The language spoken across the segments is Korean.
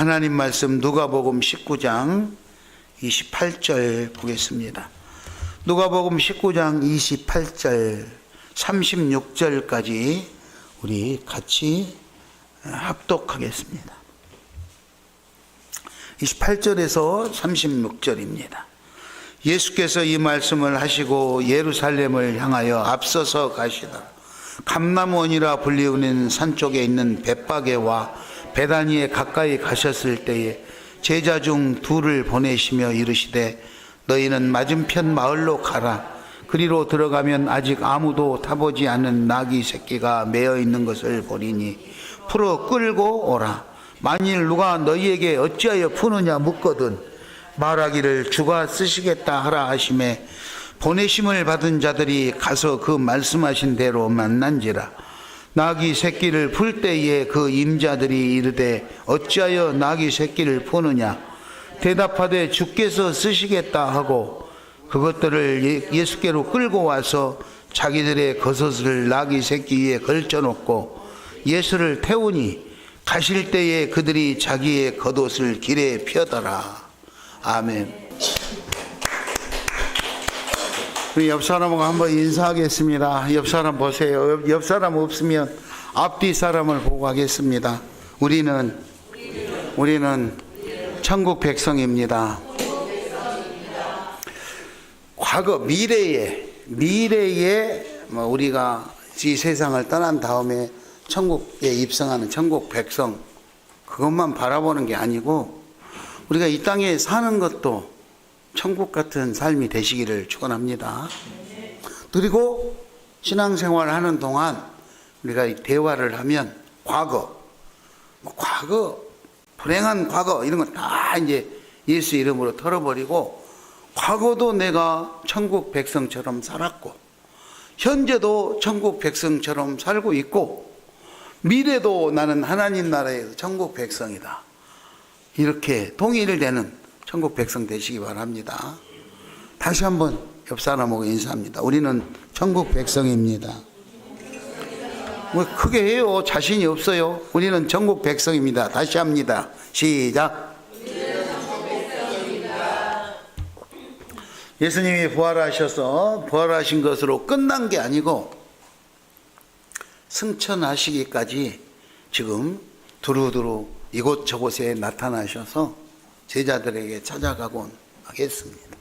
하나님 말씀 누가복음 19장 28절 보겠습니다. 누가복음 19장 28절 36절까지 우리 같이 합독하겠습니다. 28절에서 36절입니다. 예수께서 이 말씀을 하시고 예루살렘을 향하여 앞서서 가시다 감람원이라 불리우는 산 쪽에 있는 벳바게와 베다니에 가까이 가셨을 때에 제자 중 둘을 보내시며 이르시되 너희는 맞은편 마을로 가라. 그리로 들어가면 아직 아무도 타보지 않은 나귀 새끼가 매어 있는 것을 보리니 풀어 끌고 오라. 만일 누가 너희에게 어찌하여 푸느냐 묻거든 말하기를 주가 쓰시겠다 하라 하시매 보내심을 받은 자들이 가서 그 말씀하신 대로 만난지라. 나귀 새끼를 풀 때에 그 임자들이 이르되 어찌하여 나귀 새끼를 푸느냐 대답하되 주께서 쓰시겠다 하고 그것들을 예수께로 끌고 와서 자기들의 겉옷을 나귀 새끼 위에 걸쳐놓고 예수를 태우니 가실 때에 그들이 자기의 겉옷을 길에 펴더라. 아멘. 우리 옆 사람하고 한번 인사하겠습니다. 옆 사람 보세요. 옆 사람 없으면 앞뒤 사람을 보고 하겠습니다. 우리는 천국 백성입니다. 과거 미래에 우리가 이 세상을 떠난 다음에 천국에 입성하는 천국 백성 그것만 바라보는 게 아니고 우리가 이 땅에 사는 것도 천국 같은 삶이 되시기를 축원합니다. 그리고 신앙생활을 하는 동안 우리가 대화를 하면 과거, 불행한 과거 이런 건 다 이제 예수 이름으로 털어버리고 과거도 내가 천국 백성처럼 살았고 현재도 천국 백성처럼 살고 있고 미래도 나는 하나님 나라의 천국 백성이다. 이렇게 통일되는 천국 백성 되시기 바랍니다. 다시 한번 옆 사람하고 인사합니다. 우리는 천국 백성입니다. 뭐 크게 해요. 자신이 없어요. 우리는 천국 백성입니다. 다시 합니다. 시작. 예수님이 부활하셔서 부활하신 것으로 끝난 게 아니고 승천하시기까지 지금 두루두루 이곳저곳에 나타나셔서 제자들에게 찾아가곤 하겠습니다.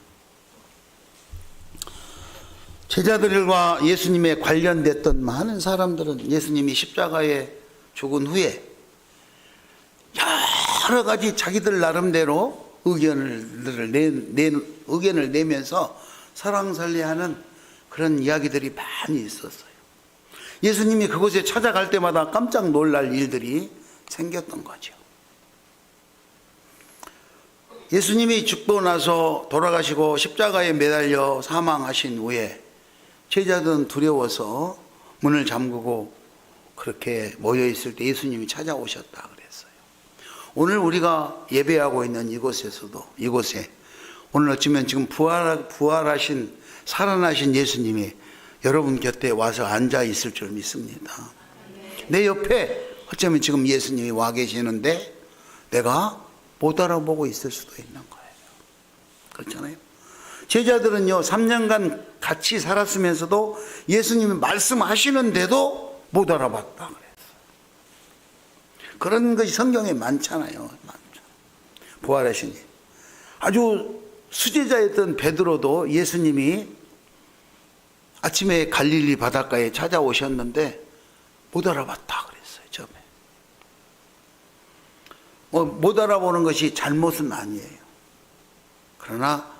제자들과 예수님에 관련됐던 많은 사람들은 예수님이 십자가에 죽은 후에 여러 가지 자기들 나름대로 의견을 내면서 설왕설래하는 그런 이야기들이 많이 있었어요. 예수님이 그곳에 찾아갈 때마다 깜짝 놀랄 일들이 생겼던 거죠. 예수님이 죽고 나서 돌아가시고 십자가에 매달려 사망하신 후에 제자들은 두려워서 문을 잠그고 그렇게 모여있을 때 예수님이 찾아오셨다 그랬어요. 오늘 우리가 예배하고 있는 이곳에 오늘 어쩌면 지금 부활하신 살아나신 예수님이 여러분 곁에 와서 앉아 있을 줄 믿습니다. 내 옆에 어쩌면 지금 예수님이 와 계시는데 내가 못 알아보고 있을 수도 있는 거예요. 그렇잖아요. 제자들은요 3년간 같이 살았으면서도 예수님이 말씀하시는데도 못 알아봤다 그랬어요. 그런 것이 성경에 많잖아요. 부활하신 일. 아주 수제자였던 베드로도 예수님이 아침에 갈릴리 바닷가에 찾아오셨는데 못 알아봤다 그랬어요. 처음에 못 알아보는 것이 잘못은 아니에요. 그러나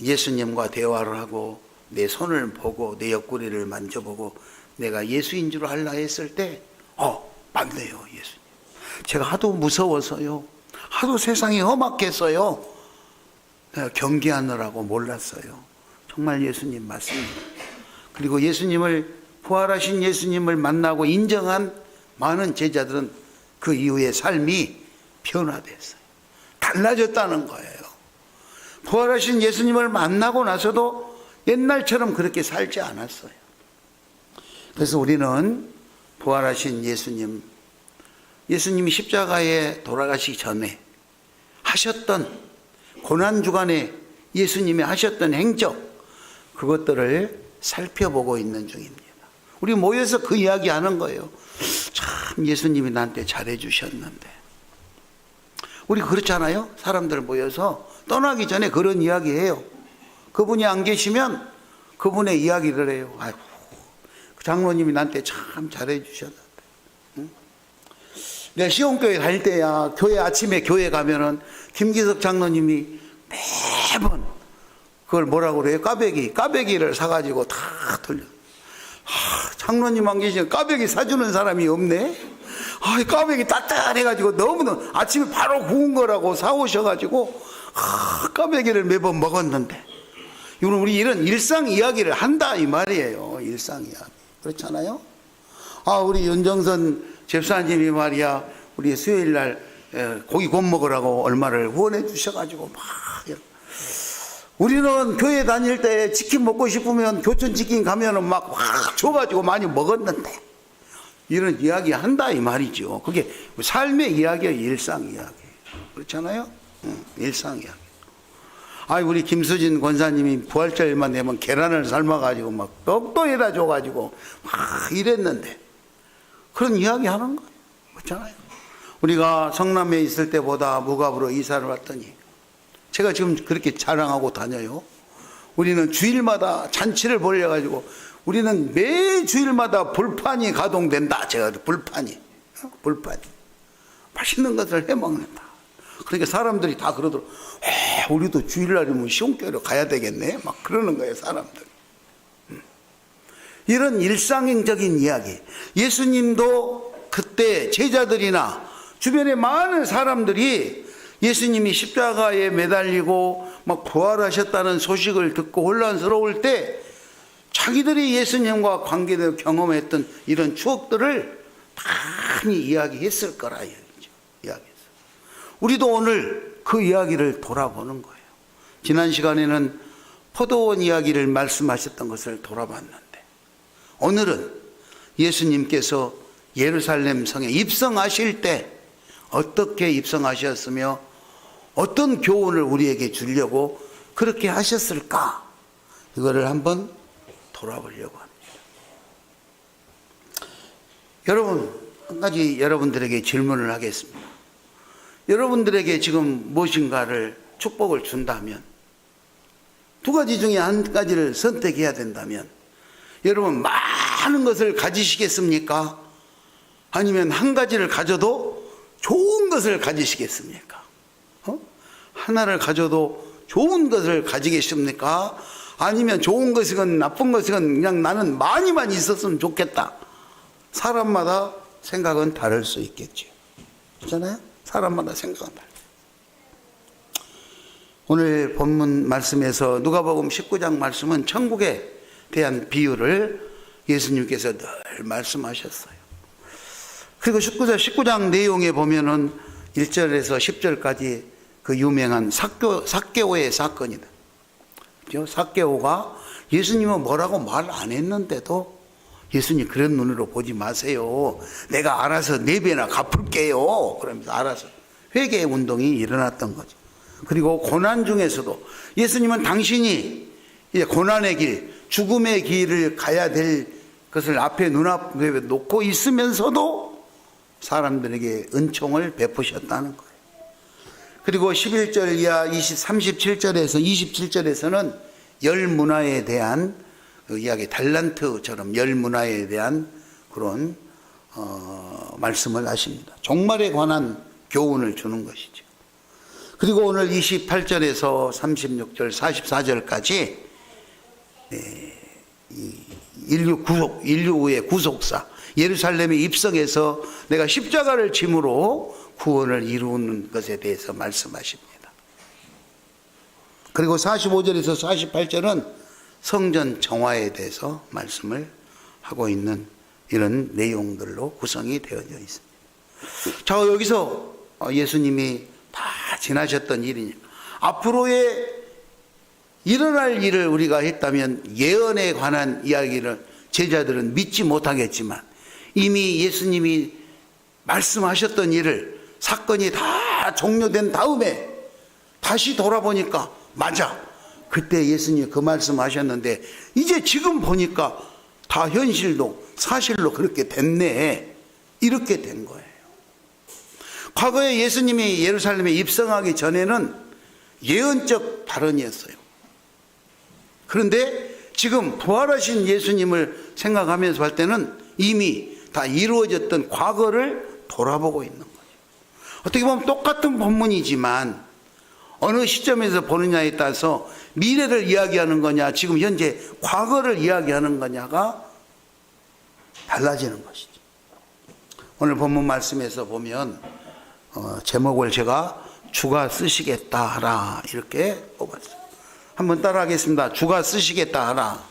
예수님과 대화를 하고 내 손을 보고 내 옆구리를 만져보고 내가 예수인 줄 알라 했을 때 맞네요 예수님. 제가 하도 무서워서요. 하도 세상이 험악해서요. 내가 경계하느라고 몰랐어요. 정말 예수님 맞습니다. 그리고 예수님을 부활하신 예수님을 만나고 인정한 많은 제자들은 그 이후의 삶이 변화됐어요. 달라졌다는 거예요. 부활하신 예수님을 만나고 나서도 옛날처럼 그렇게 살지 않았어요. 그래서 우리는 부활하신 예수님이 십자가에 돌아가시기 전에 하셨던 고난주간에 예수님이 하셨던 행적, 그것들을 살펴보고 있는 중입니다. 우리 모여서 그 이야기 하는 거예요. 참 예수님이 나한테 잘해 주셨는데. 우리 그렇잖아요. 사람들 모여서 떠나기 전에 그런 이야기 해요. 그분이 안 계시면 그분의 이야기를 해요. 아이고, 그 장로님이 나한테 참 잘해 주셨는데. 응? 내가 시온교회 갈 때야, 교회 아침에 교회 가면은 김기석 장로님이 매번 그걸 뭐라고 그래요? 까베기를 사가지고 다 돌려. 장로님 안 계시면 까베기 사주는 사람이 없네? 까베기 따뜻해가지고 너무너무 아침에 바로 구운 거라고 사오셔가지고, 까베기를 매번 먹었는데. 이건 우리 이런 일상 이야기를 한다, 이 말이에요. 일상 이야기. 그렇잖아요? 우리 윤정선 집사님이 말이야, 우리 수요일 날 고기 곧 먹으라고 얼마를 후원해 주셔가지고 막. 우리는 교회 다닐 때 치킨 먹고 싶으면 교촌 치킨 가면은 막 줘가지고 많이 먹었는데, 이런 이야기 한다 이 말이죠. 그게 삶의 이야기예요. 일상 이야기. 그렇잖아요? 일상 이야기. 우리 김수진 권사님이 부활절만 되면 계란을 삶아가지고 막 떡도에다 줘가지고 막 이랬는데, 그런 이야기 하는 거예요. 그렇잖아요? 우리가 성남에 있을 때보다 무갑으로 이사를 왔더니, 제가 지금 그렇게 자랑하고 다녀요. 우리는 주일마다 잔치를 벌여가지고, 우리는 매 주일마다 불판이 가동된다. 제가 불판이 맛있는 것을 해먹는다. 그러니까 사람들이 다 그러더라고요. 우리도 주일날이면 시온교회로 가야 되겠네, 막 그러는 거예요, 사람들. 이런 일상적인 이야기. 예수님도 그때 제자들이나 주변에 많은 사람들이 예수님이 십자가에 매달리고 막 부활하셨다는 소식을 듣고 혼란스러울 때 자기들이 예수님과 관계되어 경험했던 이런 추억들을 많이 이야기했을 거라 이야기했어요. 우리도 오늘 그 이야기를 돌아보는 거예요. 지난 시간에는 포도원 이야기를 말씀하셨던 것을 돌아봤는데, 오늘은 예수님께서 예루살렘 성에 입성하실 때 어떻게 입성하셨으며 어떤 교훈을 우리에게 주려고 그렇게 하셨을까? 이거를 한번 돌아보려고 합니다. 여러분, 한 가지 여러분들에게 질문을 하겠습니다. 여러분들에게 지금 무엇인가를 축복을 준다면, 두 가지 중에 한 가지를 선택해야 된다면, 여러분 많은 것을 가지시겠습니까? 아니면 한 가지를 가져도 좋은 것을 가지시겠습니까? 하나를 가져도 좋은 것을 가지겠습니까? 아니면 좋은 것이건 나쁜 것이건 그냥 나는 많이만 있었으면 좋겠다. 사람마다 생각은 다를 수 있겠죠. 그렇잖아요? 사람마다 생각은 다르죠. 오늘 본문 말씀에서 누가복음 19장 말씀은 천국에 대한 비유를 예수님께서 늘 말씀하셨어요. 그리고 19장 내용에 보면은 1절에서 10절까지 그 유명한 삭개오의 사건이다. 삭개오가 예수님은 뭐라고 말 안 했는데도 예수님 그런 눈으로 보지 마세요. 내가 알아서 4배나 갚을게요. 그러면서 알아서 회개 운동이 일어났던 거죠. 그리고 고난 중에서도 예수님은 당신이 이제 고난의 길, 죽음의 길을 가야 될 것을 앞에 눈앞에 놓고 있으면서도 사람들에게 은총을 베푸셨다는 거예요. 그리고 11절 이하 37절에서 27절에서는 열 문화에 대한 그 이야기, 달란트처럼 열 문화에 대한 그런 말씀을 하십니다. 종말에 관한 교훈을 주는 것이죠. 그리고 오늘 28절에서 36절, 44절까지 인류의 구속사, 예루살렘에 입성해서 내가 십자가를 짐으로 구원을 이루는 것에 대해서 말씀하십니다. 그리고 45절에서 48절은 성전 정화에 대해서 말씀을 하고 있는 이런 내용들로 구성이 되어져 있습니다. 자, 여기서 예수님이 다 지나셨던 일이니 앞으로의 일어날 일을 우리가 했다면 예언에 관한 이야기를 제자들은 믿지 못하겠지만 이미 예수님이 말씀하셨던 일을 사건이 다 종료된 다음에 다시 돌아보니까 맞아. 그때 예수님이 그 말씀하셨는데 이제 지금 보니까 다 현실도 사실로 그렇게 됐네. 이렇게 된 거예요. 과거에 예수님이 예루살렘에 입성하기 전에는 예언적 발언이었어요. 그런데 지금 부활하신 예수님을 생각하면서 할 때는 이미 다 이루어졌던 과거를 돌아보고 있는 거예요. 어떻게 보면 똑같은 본문이지만 어느 시점에서 보느냐에 따라서 미래를 이야기하는 거냐, 지금 현재 과거를 이야기하는 거냐가 달라지는 것이죠. 오늘 본문 말씀에서 보면 제목을 제가 주가 쓰시겠다 하라 이렇게 뽑았어요. 한번 따라하겠습니다. 주가 쓰시겠다 하라.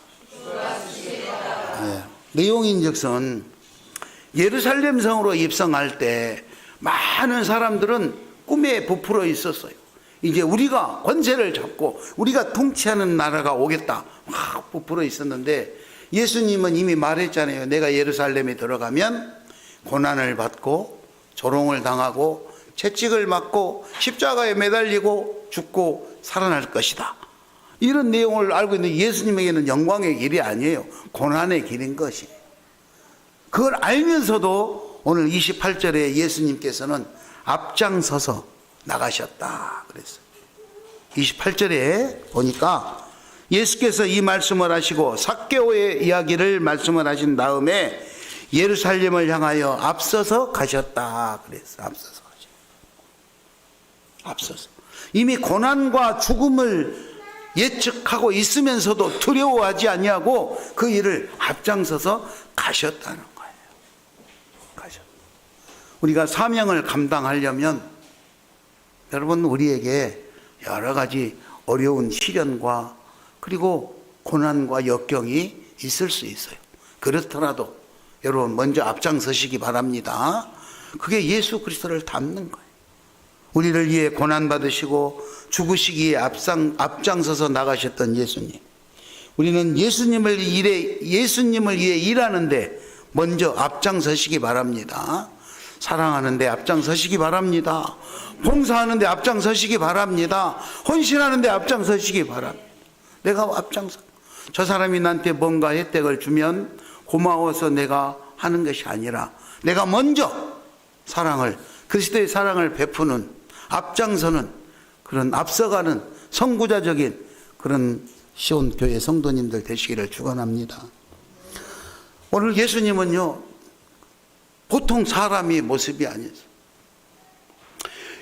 네. 내용인즉슨 예루살렘 성으로 입성할 때 많은 사람들은 꿈에 부풀어 있었어요. 이제 우리가 권세를 잡고 우리가 통치하는 나라가 오겠다 막 부풀어 있었는데 예수님은 이미 말했잖아요. 내가 예루살렘에 들어가면 고난을 받고 조롱을 당하고 채찍을 맞고 십자가에 매달리고 죽고 살아날 것이다. 이런 내용을 알고 있는 예수님에게는 영광의 길이 아니에요. 고난의 길인 것이에요. 그걸 알면서도 오늘 28절에 예수님께서는 앞장서서 나가셨다 그랬어요. 28절에 보니까 예수께서 이 말씀을 하시고 삭개오의 이야기를 말씀을 하신 다음에 예루살렘을 향하여 앞서서 가셨다 그랬어요. 앞서서 이미 고난과 죽음을 예측하고 있으면서도 두려워하지 아니하고 그 일을 앞장서서 가셨다는 거예요. 우리가 사명을 감당하려면 여러분 우리에게 여러 가지 어려운 시련과 그리고 고난과 역경이 있을 수 있어요. 그렇더라도 여러분 먼저 앞장서시기 바랍니다. 그게 예수 그리스도를 닮는 거예요. 우리를 위해 고난받으시고 죽으시기에 앞장서서 나가셨던 예수님. 우리는 예수님을 위해 일하는데 먼저 앞장서시기 바랍니다. 사랑하는데 앞장서시기 바랍니다. 봉사하는데 앞장서시기 바랍니다. 헌신하는데 앞장서시기 바랍니다. 내가 앞장서. 저 사람이 나한테 뭔가 혜택을 주면 고마워서 내가 하는 것이 아니라 내가 먼저 그리스도의 사랑을 베푸는 앞장서는 그런 앞서가는 선구자적인 그런 시온교회 성도님들 되시기를 축원합니다. 오늘 예수님은요 보통 사람의 모습이 아니었어요.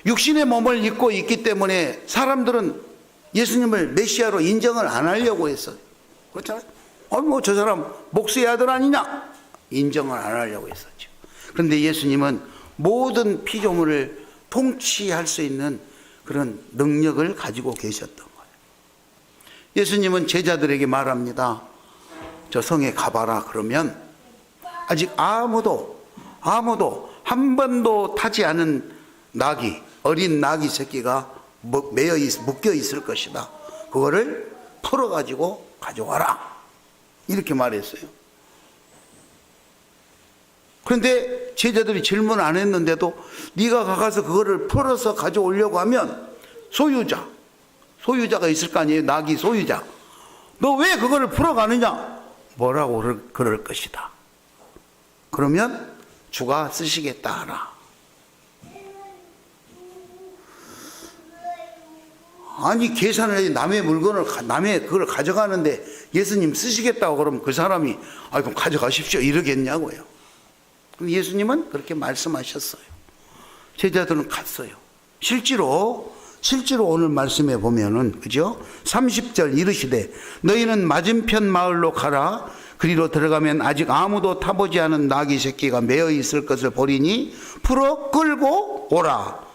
육신의 몸을 입고 있기 때문에 사람들은 예수님을 메시아로 인정을 안 하려고 했어요. 그렇잖아요. 뭐 저 사람 목수의 아들 아니냐? 인정을 안 하려고 했었죠. 그런데 예수님은 모든 피조물을 통치할 수 있는 그런 능력을 가지고 계셨던 거예요. 예수님은 제자들에게 말합니다. 저 성에 가봐라. 그러면 아직 아무도 한 번도 타지 않은 어린 나귀 새끼가 묶여 있을 것이다. 그거를 풀어가지고 가져와라. 이렇게 말했어요. 그런데 제자들이 질문 안 했는데도 네가 가서 그거를 풀어서 가져오려고 하면 소유자가 있을 거 아니에요. 나귀 소유자. 너 왜 그거를 풀어가느냐? 뭐라고 그럴 것이다. 그러면 주가 쓰시겠다 하라. 아니 계산을 해 남의 물건을 그걸 가져가는데 예수님 쓰시겠다고 그러면 그 사람이 그럼 가져가십시오 이러겠냐고요. 예수님은 그렇게 말씀하셨어요. 제자들은 갔어요. 실제로 오늘 말씀에 보면은 그죠? 30절 이르시되 너희는 맞은편 마을로 가라. 그리로 들어가면 아직 아무도 타보지 않은 나귀 새끼가 매어 있을 것을 보리니 풀어 끌고 오라.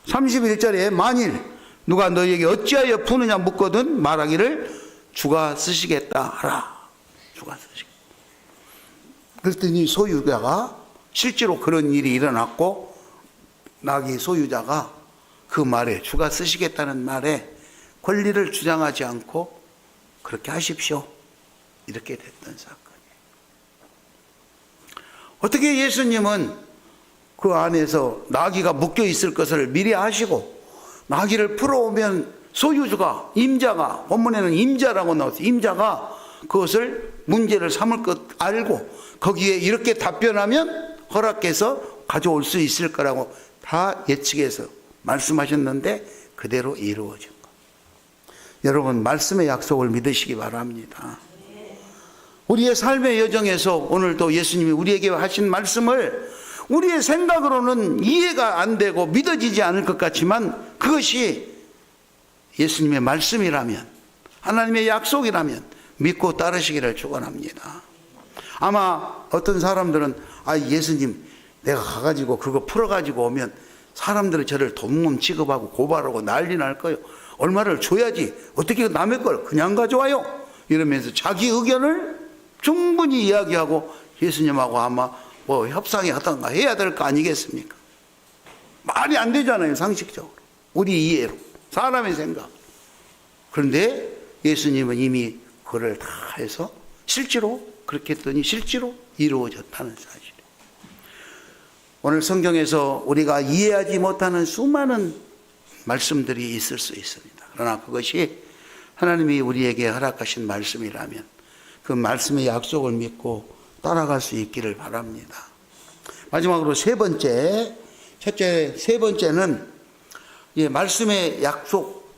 31절에 만일 누가 너희에게 어찌하여 푸느냐 묻거든 말하기를 주가 쓰시겠다 하라. 주가 쓰시겠다. 그랬더니 소유자가 실제로 그런 일이 일어났고 나귀 소유자가 그 말에 주가 쓰시겠다는 말에 권리를 주장하지 않고 그렇게 하십시오. 이렇게 됐던 사건이에요. 어떻게 예수님은 그 안에서 나귀가 묶여 있을 것을 미리 아시고 나귀를 풀어오면 소유주가, 임자가, 본문에는 임자라고 나왔어요. 임자가 그것을 문제를 삼을 것 알고 거기에 이렇게 답변하면 허락해서 가져올 수 있을 거라고 다 예측해서 말씀하셨는데 그대로 이루어진 것. 여러분, 말씀의 약속을 믿으시기 바랍니다. 우리의 삶의 여정에서 오늘도 예수님이 우리에게 하신 말씀을 우리의 생각으로는 이해가 안 되고 믿어지지 않을 것 같지만 그것이 예수님의 말씀이라면, 하나님의 약속이라면 믿고 따르시기를 축원합니다. 아마 어떤 사람들은 예수님 내가 가가지고 그거 풀어가지고 오면 사람들이 저를 돈몸 취급하고 고발하고 난리 날 거예요. 얼마를 줘야지 어떻게 남의 걸 그냥 가져와요? 이러면서 자기 의견을 충분히 이야기하고 예수님하고 아마 뭐 협상이 하던가 해야 될 거 아니겠습니까? 말이 안 되잖아요, 상식적으로. 우리 이해로, 사람의 생각. 그런데 예수님은 이미 그걸 다 해서 실제로 그렇게 했더니 실제로 이루어졌다는 사실. 오늘 성경에서 우리가 이해하지 못하는 수많은 말씀들이 있을 수 있습니다. 그러나 그것이 하나님이 우리에게 허락하신 말씀이라면 그 말씀의 약속을 믿고 따라갈 수 있기를 바랍니다. 마지막으로 세 번째는 말씀의 약속,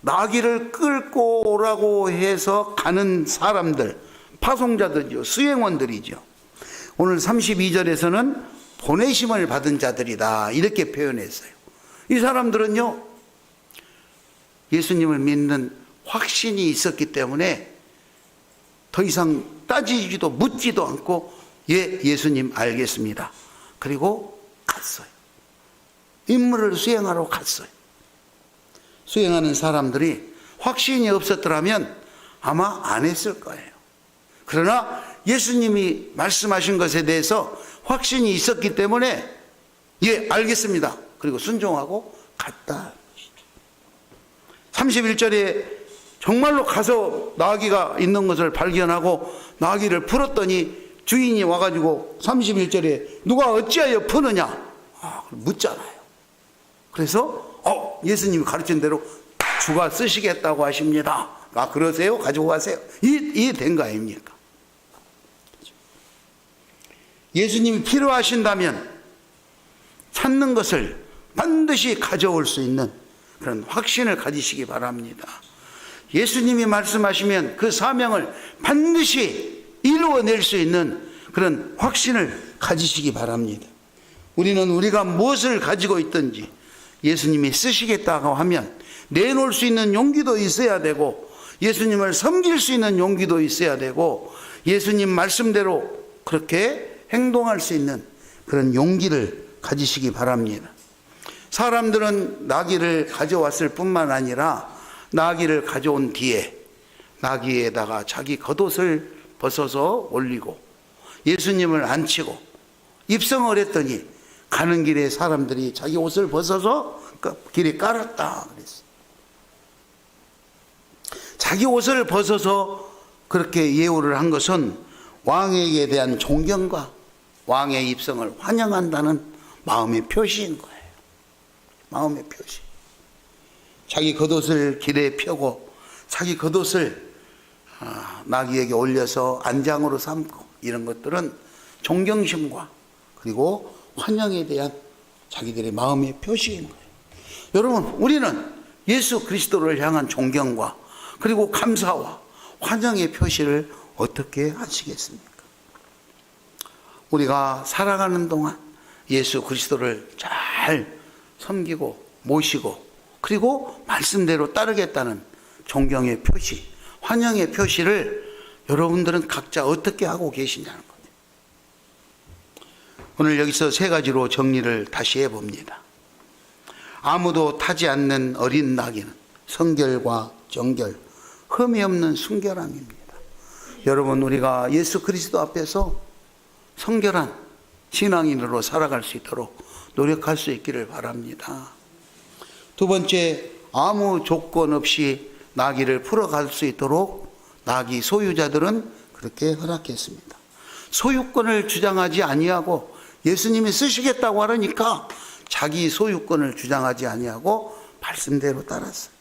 나귀를 끌고 오라고 해서 가는 사람들, 파송자들이죠. 수행원들이죠. 오늘 32절에서는 보내심을 받은 자들이다 이렇게 표현했어요. 이 사람들은요, 예수님을 믿는 확신이 있었기 때문에 더 이상 따지지도 묻지도 않고 예수님 알겠습니다. 그리고 갔어요. 임무를 수행하러 갔어요. 수행하는 사람들이 확신이 없었더라면 아마 안 했을 거예요. 그러나 예수님이 말씀하신 것에 대해서 확신이 있었기 때문에 알겠습니다. 그리고 순종하고 갔다. 31절에 정말로 가서 나귀가 있는 것을 발견하고 나귀를 풀었더니 주인이 와가지고 31절에 누가 어찌하여 푸느냐 묻잖아요. 그래서 예수님이 가르친 대로 주가 쓰시겠다고 하십니다. 그러세요? 가지고 가세요. 이해된 거 아닙니까? 예수님이 필요하신다면 찾는 것을 반드시 가져올 수 있는 그런 확신을 가지시기 바랍니다. 예수님이 말씀하시면 그 사명을 반드시 이루어낼 수 있는 그런 확신을 가지시기 바랍니다. 우리는 우리가 무엇을 가지고 있든지 예수님이 쓰시겠다고 하면 내놓을 수 있는 용기도 있어야 되고 예수님을 섬길 수 있는 용기도 있어야 되고 예수님 말씀대로 그렇게 행동할 수 있는 그런 용기를 가지시기 바랍니다. 사람들은 나귀를 가져왔을 뿐만 아니라 나귀를 가져온 뒤에 나귀에다가 자기 겉옷을 벗어서 올리고 예수님을 앉히고 입성을 했더니 가는 길에 사람들이 자기 옷을 벗어서 길에 깔았다 그랬어요. 자기 옷을 벗어서 그렇게 예우를 한 것은 왕에게 대한 존경과 왕의 입성을 환영한다는 마음의 표시인 거예요. 마음의 표시. 자기 겉옷을 길에 펴고 자기 겉옷을 나귀에게 올려서 안장으로 삼고 이런 것들은 존경심과 그리고 환영에 대한 자기들의 마음의 표시인 거예요. 여러분, 우리는 예수 그리스도를 향한 존경과 그리고 감사와 환영의 표시를 어떻게 하시겠습니까? 우리가 살아가는 동안 예수 그리스도를 잘 섬기고 모시고 그리고 말씀대로 따르겠다는 존경의 표시, 환영의 표시를 여러분들은 각자 어떻게 하고 계시냐는 거예요. 오늘 여기서 세 가지로 정리를 다시 해봅니다. 아무도 타지 않는 어린 나귀는 성결과 정결, 흠이 없는 순결함입니다. 여러분, 우리가 예수 그리스도 앞에서 성결한 신앙인으로 살아갈 수 있도록 노력할 수 있기를 바랍니다. 두 번째, 아무 조건 없이 나귀를 풀어갈 수 있도록 나귀 소유자들은 그렇게 허락했습니다. 소유권을 주장하지 아니하고 예수님이 쓰시겠다고 하니까 자기 소유권을 주장하지 아니하고 말씀대로 따랐어요.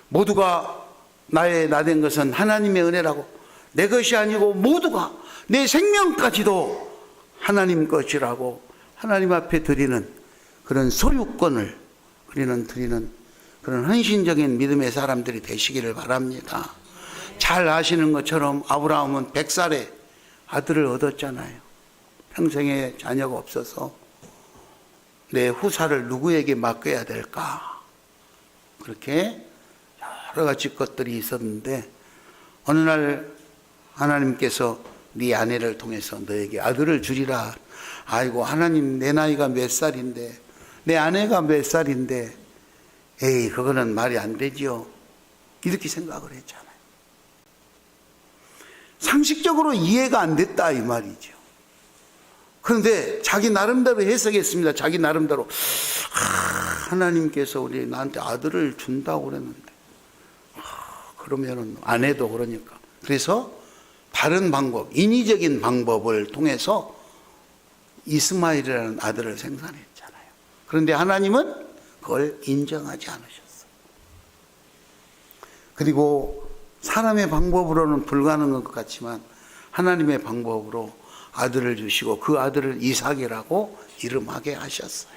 모두가 나의 나된 것은 하나님의 은혜라고, 내 것이 아니고 모두가, 내 생명까지도 하나님 것이라고 하나님 앞에 드리는 그런 소유권을 드리는 그런 헌신적인 믿음의 사람들이 되시기를 바랍니다. 잘 아시는 것처럼 아브라함은 100살에 아들을 얻었잖아요. 평생에 자녀가 없어서 내 후사를 누구에게 맡겨야 될까, 그렇게 여러 가지 것들이 있었는데 어느 날 하나님께서 네 아내를 통해서 너에게 아들을 주리라. 아이고, 하나님, 내 나이가 몇 살인데, 내 아내가 몇 살인데, 에이, 그거는 말이 안 되지요, 이렇게 생각을 했잖아요. 상식적으로 이해가 안 됐다 이 말이죠. 그런데 자기 나름대로 해석했습니다. 자기 나름대로 하나님께서 우리 나한테 아들을 준다고 그랬는데 그러면은 아내도 그러니까, 그래서 다른 방법, 인위적인 방법을 통해서 이스마엘이라는 아들을 생산했잖아요. 그런데 하나님은 그걸 인정하지 않으셨어요. 그리고 사람의 방법으로는 불가능한 것 같지만 하나님의 방법으로 아들을 주시고 그 아들을 이삭이라고 이름하게 하셨어요.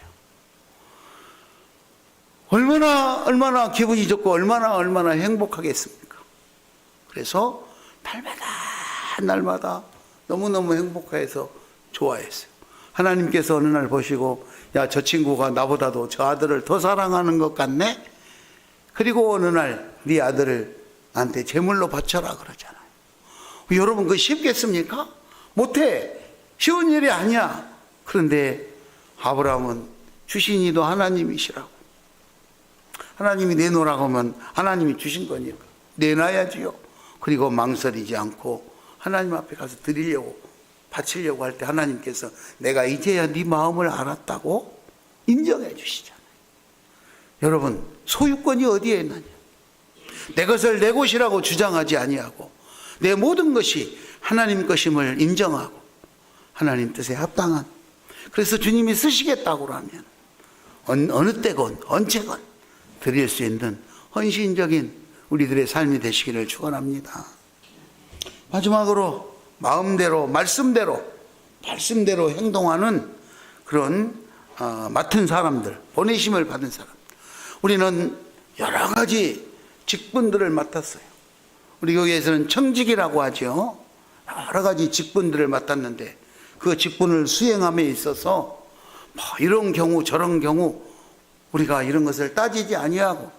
얼마나 기분이 좋고 얼마나 행복하겠습니까? 그래서 날마다 너무너무 행복해서 좋아했어요. 하나님께서 어느 날 보시고, 야, 저 친구가 나보다도 저 아들을 더 사랑하는 것 같네? 그리고 어느 날 네 아들을 나한테 제물로 바쳐라 그러잖아요. 여러분, 그거 쉽겠습니까? 못해. 쉬운 일이 아니야. 그런데 아브라함은 주신 이도 하나님이시라고, 하나님이 내놓으라고 하면 하나님이 주신 거니까 내놔야지요. 그리고 망설이지 않고 하나님 앞에 가서 드리려고, 바치려고 할 때 하나님께서 내가 이제야 네 마음을 알았다고 인정해 주시잖아요. 여러분, 소유권이 어디에 있느냐? 내 것을 내 것이라고 주장하지 아니하고 내 모든 것이 하나님 것임을 인정하고 하나님 뜻에 합당한, 그래서 주님이 쓰시겠다고 하면 어느 때건 언제건 드릴 수 있는 헌신적인 우리들의 삶이 되시기를 축원합니다. 마지막으로 마음대로 말씀대로 행동하는 그런 맡은 사람들, 보내심을 받은 사람. 우리는 여러 가지 직분들을 맡았어요. 우리 교회에서는 청직이라고 하죠. 여러 가지 직분들을 맡았는데 그 직분을 수행함에 있어서 이런 경우 저런 경우 우리가 이런 것을 따지지 아니하고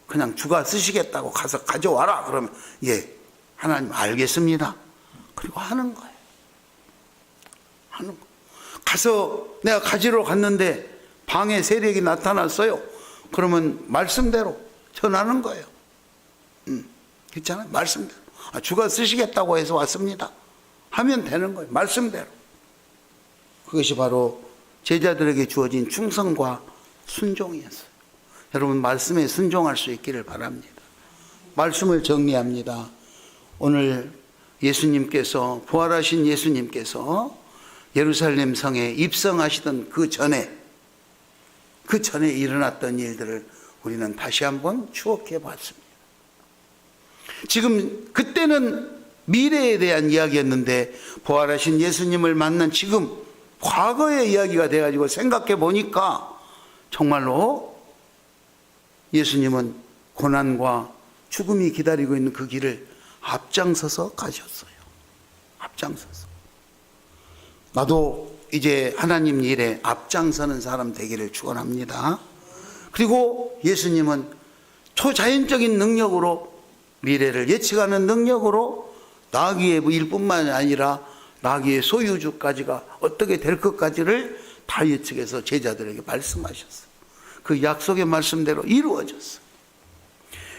그냥 주가 쓰시겠다고 가서 가져와라 그러면, 예, 하나님 알겠습니다. 그리고 하는 거예요. 가서 내가 가지러 갔는데 방에 세력이 나타났어요. 그러면 말씀대로 전하는 거예요. 그렇잖아요. 말씀대로. 주가 쓰시겠다고 해서 왔습니다 하면 되는 거예요. 말씀대로. 그것이 바로 제자들에게 주어진 충성과 순종이었어요. 여러분, 말씀에 순종할 수 있기를 바랍니다. 말씀을 정리합니다. 오늘 예수님께서, 부활하신 예수님께서 예루살렘 성에 입성하시던 그 전에 일어났던 일들을 우리는 다시 한번 추억해 봤습니다. 지금 그때는 미래에 대한 이야기였는데 부활하신 예수님을 만난 지금 과거의 이야기가 돼가지고 생각해 보니까 정말로 예수님은 고난과 죽음이 기다리고 있는 그 길을 앞장서서 가셨어요. 앞장서서. 나도 이제 하나님 일에 앞장서는 사람 되기를 축원합니다. 그리고 예수님은 초자연적인 능력으로, 미래를 예측하는 능력으로 나귀의 일뿐만 아니라 나귀의 소유주까지가 어떻게 될 것까지를 다 예측해서 제자들에게 말씀하셨어요. 그 약속의 말씀대로 이루어졌어요.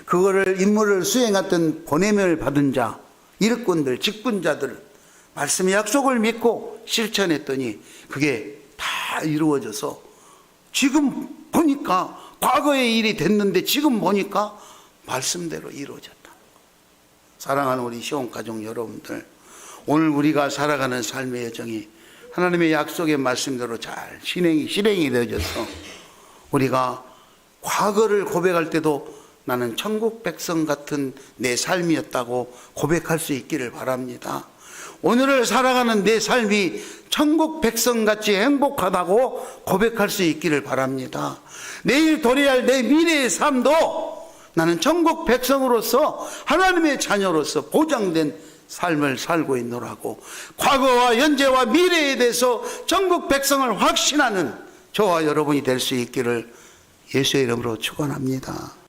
그거를 임무를 수행했던 보냄을 받은 자, 일꾼들, 직분자들, 말씀의 약속을 믿고 실천했더니 그게 다 이루어져서 지금 보니까 과거의 일이 됐는데 지금 보니까 말씀대로 이루어졌다. 사랑하는 우리 시온가족 여러분들, 오늘 우리가 살아가는 삶의 여정이 하나님의 약속의 말씀대로 잘 실행이 되어져서 우리가 과거를 고백할 때도 나는 천국 백성 같은 내 삶이었다고 고백할 수 있기를 바랍니다. 오늘을 살아가는 내 삶이 천국 백성같이 행복하다고 고백할 수 있기를 바랍니다. 내일 도래할 내 미래의 삶도 나는 천국 백성으로서 하나님의 자녀로서 보장된 삶을 살고 있노라고, 과거와 현재와 미래에 대해서 천국 백성을 확신하는 저와 여러분이 될 수 있기를 예수의 이름으로 축원합니다.